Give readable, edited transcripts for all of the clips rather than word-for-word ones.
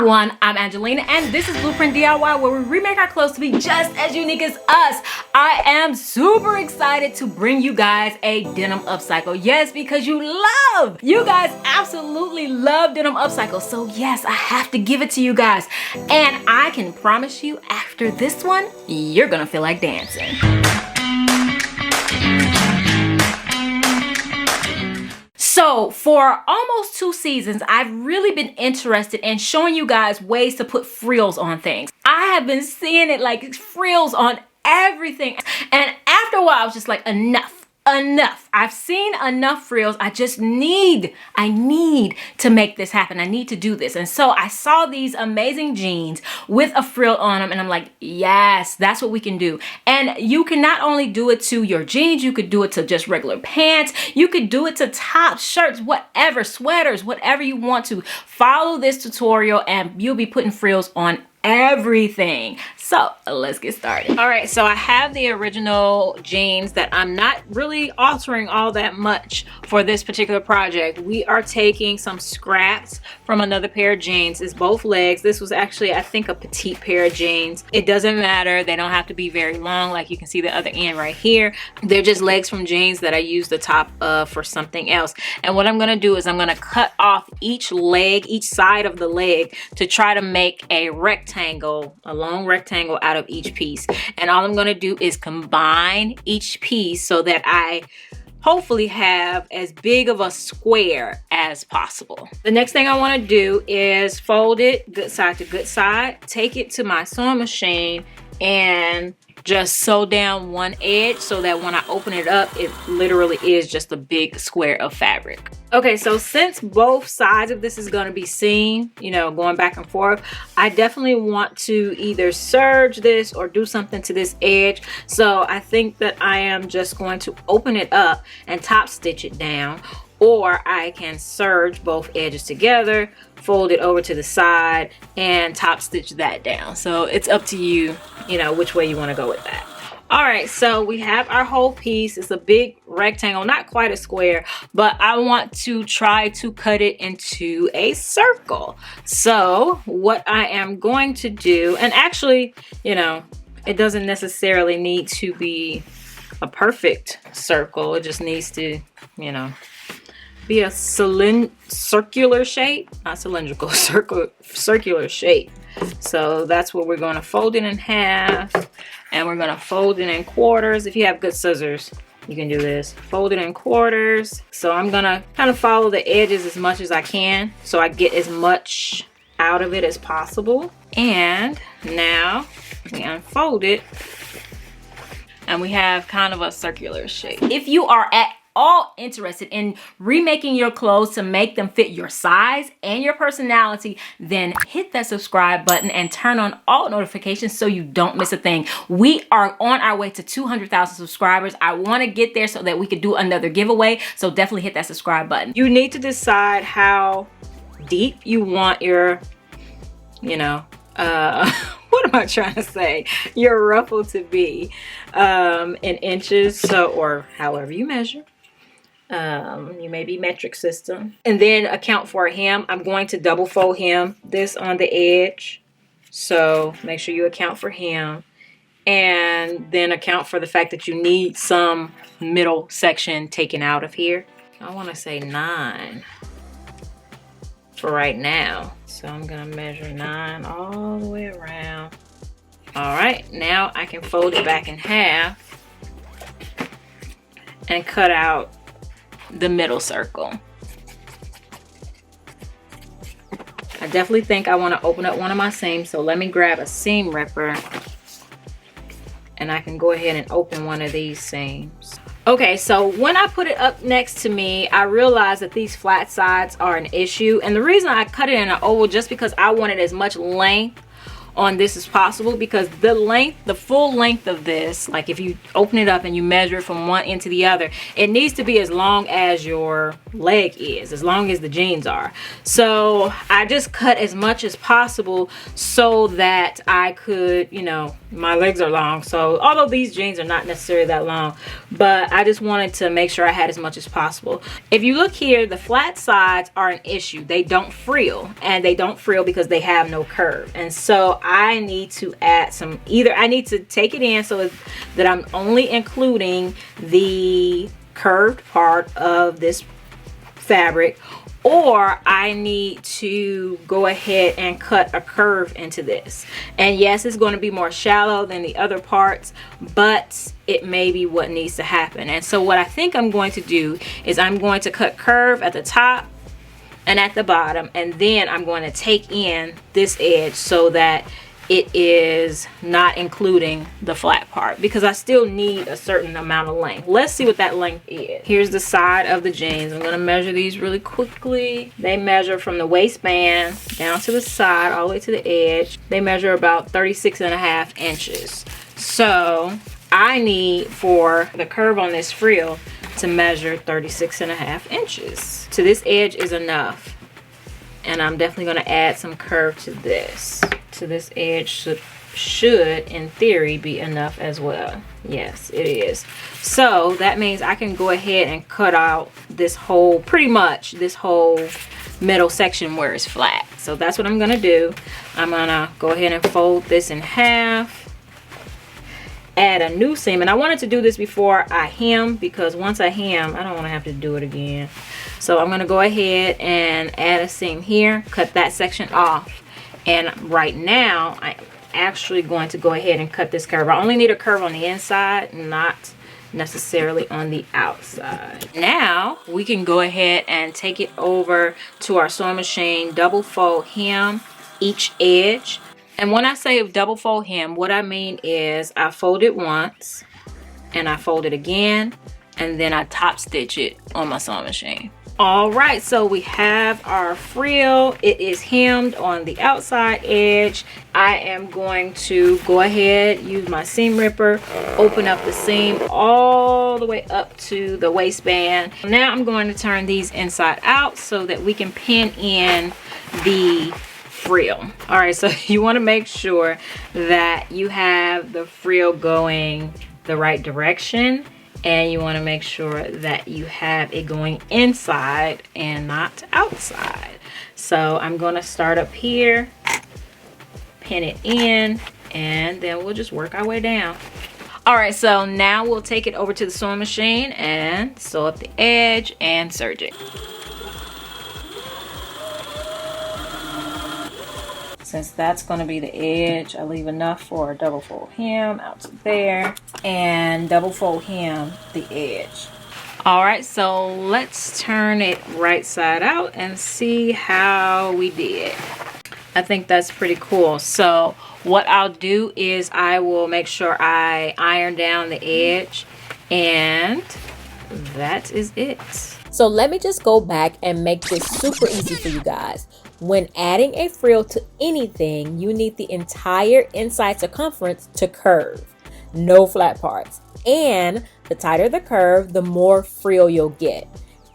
everyone, I'm Angelina and this is Blueprint DIY, where we remake our clothes to be just as unique as us. I am super excited to bring you guys a denim upcycle. Yes, because you guys absolutely love denim upcycle. So yes, I have to give it to you guys. And I can promise you, after this one, you're gonna feel like dancing. So for almost 2 seasons, I've really been interested in showing you guys ways to put frills on things. I have been seeing it like frills on everything. And after a while, I was just like, enough. I've seen enough frills. I need to make this happen. I need to do this. And so I saw these amazing jeans with a frill on them and I'm like, yes, that's what we can do. And you can not only do it to your jeans, you could do it to just regular pants. You could do it to tops, shirts, whatever, sweaters, whatever you want to. Follow this tutorial and you'll be putting frills on everything. So let's get started. All right, so I have the original jeans that I'm not really altering all that much for this particular project. We are taking some scraps from another pair of jeans. It's both legs. This was actually, I think, a petite pair of jeans. It doesn't matter. They don't have to be very long. Like you can see the other end right here. They're just legs from jeans that I used the top of for something else. And what I'm gonna do is I'm gonna cut off each leg, each side of the leg, to try to make a rectangle, a long rectangle out of each piece. And all I'm going to do is combine each piece so that I hopefully have as big of a square as possible. The next thing I want to do is fold it good side to good side, take it to my sewing machine and just sew down one edge so that when I open it up, it literally is just a big square of fabric. Okay, so since both sides of this is going to be seam, you know, going back and forth, I definitely want to either serge this or do something to this edge. So I think that I am just going to open it up and top stitch it down, or I can serge both edges together, fold it over to the side and top stitch that down. So it's up to you, you know, which way you want to go with that. All right, so we have our whole piece. It's a big rectangle, not quite a square, but I want to try to cut it into a circle. So what I am going to do, and actually, you know, it doesn't necessarily need to be a perfect circle. It just needs to, you know, be a circular shape, not cylindrical, circular shape. So that's what we're going to fold it in half, and we're going to fold it in quarters. If you have good scissors, you can do this. Fold it in quarters. So I'm going to kind of follow the edges as much as I can so I get as much out of it as possible. And now we unfold it and we have kind of a circular shape. If you are at all interested in remaking your clothes to make them fit your size and your personality, then hit that subscribe button and turn on all notifications so you don't miss a thing. We are on our way to 200,000 subscribers. I want to get there so that we could do another giveaway, so definitely hit that subscribe button. You need to decide how deep you want your, you know, what am I trying to say, your ruffle to be in inches, so, or however you measure. You may be metric system. And then account for a hem. I'm going to double fold hem this on the edge, so make sure you account for hem, and then account for the fact that you need some middle section taken out of here. I want to say 9 for right now, so I'm gonna measure 9 all the way around. All right, now I can fold it back in half and cut out the middle circle. I definitely think I want to open up one of my seams, so let me grab a seam ripper and I can go ahead and open one of these seams. Okay, so when I put it up next to me, I realized that these flat sides are an issue, and the reason I cut it in an oval just because I wanted as much length on this as possible, because the full length of this, like if you open it up and you measure it from one end to the other, it needs to be as long as your leg is, as long as the jeans are. So I just cut as much as possible so that I could, you know, my legs are long, so although these jeans are not necessarily that long, but I just wanted to make sure I had as much as possible. If you look here, the flat sides are an issue. They don't frill, and they don't frill because they have no curve. And so I need to add some, either I need to take it in so that I'm only including the curved part of this fabric, or I need to go ahead and cut a curve into this. And yes, it's going to be more shallow than the other parts, but it may be what needs to happen. And so what I think I'm going to do is I'm going to cut curve at the top and at the bottom, and then I'm going to take in this edge so that it is not including the flat part, because I still need a certain amount of length. Let's see what that length is. Here's the side of the jeans. I'm going to measure these really quickly. They measure from the waistband down to the side all the way to the edge. They measure about 36.5 inches. So I need for the curve on this frill to measure 36.5 inches. To this edge is enough, and I'm definitely going to add some curve to this. To this edge should in theory be enough as well. Yes, it is. So that means I can go ahead and cut out this whole, pretty much this whole middle section where it's flat. So that's what I'm gonna do. I'm gonna go ahead and fold this in half, add a new seam, and I wanted to do this before I hem, because once I hem I don't want to have to do it again. So I'm gonna go ahead and add a seam here, cut that section off. And right now, I'm actually going to go ahead and cut this curve. I only need a curve on the inside, not necessarily on the outside. Now, we can go ahead and take it over to our sewing machine, double fold hem each edge. And when I say double fold hem, what I mean is I fold it once, and I fold it again, and then I top stitch it on my sewing machine. All right, so we have our frill. It is hemmed on the outside edge. I am going to go ahead, use my seam ripper, open up the seam all the way up to the waistband. Now I'm going to turn these inside out so that we can pin in the frill. All right, so you want to make sure that you have the frill going the right direction, and you want to make sure that you have it going inside and not outside. So I'm going to start up here, pin it in, and then we'll just work our way down. All right, so now we'll take it over to the sewing machine and sew up the edge and serge it. Since that's going to be the edge, I leave enough for a double fold hem out to there, and double fold hem the edge. All right, so let's turn it right side out and see how we did. I think that's pretty cool. So what I'll do is I will make sure I iron down the edge, and that is it. So let me just go back and make this super easy for you guys. When adding a frill to anything, you need the entire inside circumference to curve, no flat parts. And the tighter the curve, the more frill you'll get.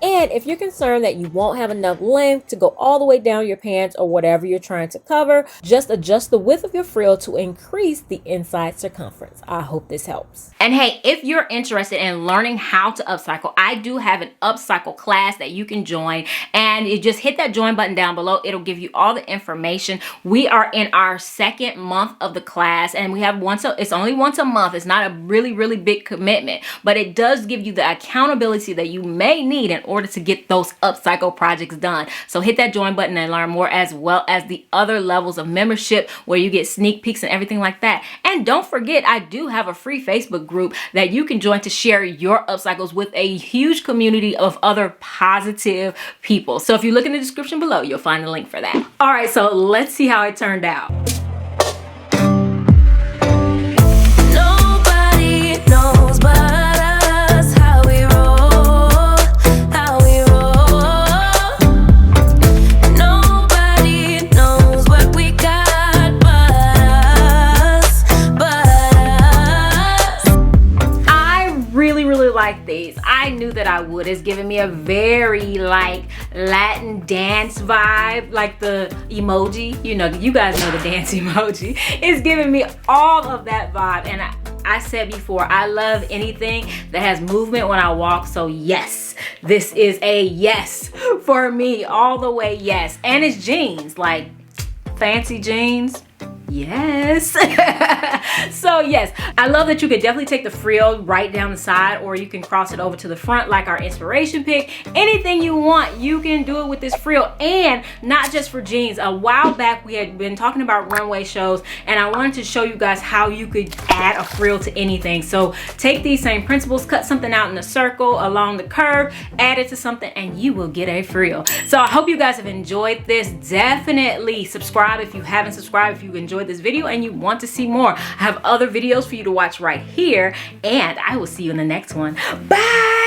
And if you're concerned that you won't have enough length to go all the way down your pants or whatever you're trying to cover, just adjust the width of your frill to increase the inside circumference. I hope this helps. And hey, if you're interested in learning how to upcycle, I do have an upcycle class that you can join, and you just hit that join button down below. It'll give you all the information. We are in our second month of the class, and we have it's only once a month. It's not a really big commitment, but it does give you the accountability that you may need in order to get those upcycle projects done. So hit that join button and learn more, as well as the other levels of membership where you get sneak peeks and everything like that. And don't forget, I do have a free Facebook group that you can join to share your upcycles with a huge community of other positive people. So if you look in the description below, you'll find the link for that. All right, so let's see how it turned out. Nobody knows but us how we roll, how we roll. Nobody knows what we got but like these. I knew that I would. It's giving me a very like Latin dance vibe, like the emoji. You know, you guys know the dance emoji. It's giving me all of that vibe. And I said before, I love anything that has movement when I walk. So yes, this is a yes for me, all the way yes. And it's jeans, like fancy jeans. Yes. So yes, I love that you could definitely take the frill right down the side, or you can cross it over to the front like our inspiration pic. Anything you want, you can do it with this frill. And not just for jeans. A while back we had been talking about runway shows, and I wanted to show you guys how you could add a frill to anything. So take these same principles, cut something out in a circle along the curve, add it to something, and you will get a frill. So I hope you guys have enjoyed this. Definitely subscribe if you haven't subscribed, if you enjoyed this video and you want to see more. I have other videos for you to watch right here, and I will see you in the next one. Bye.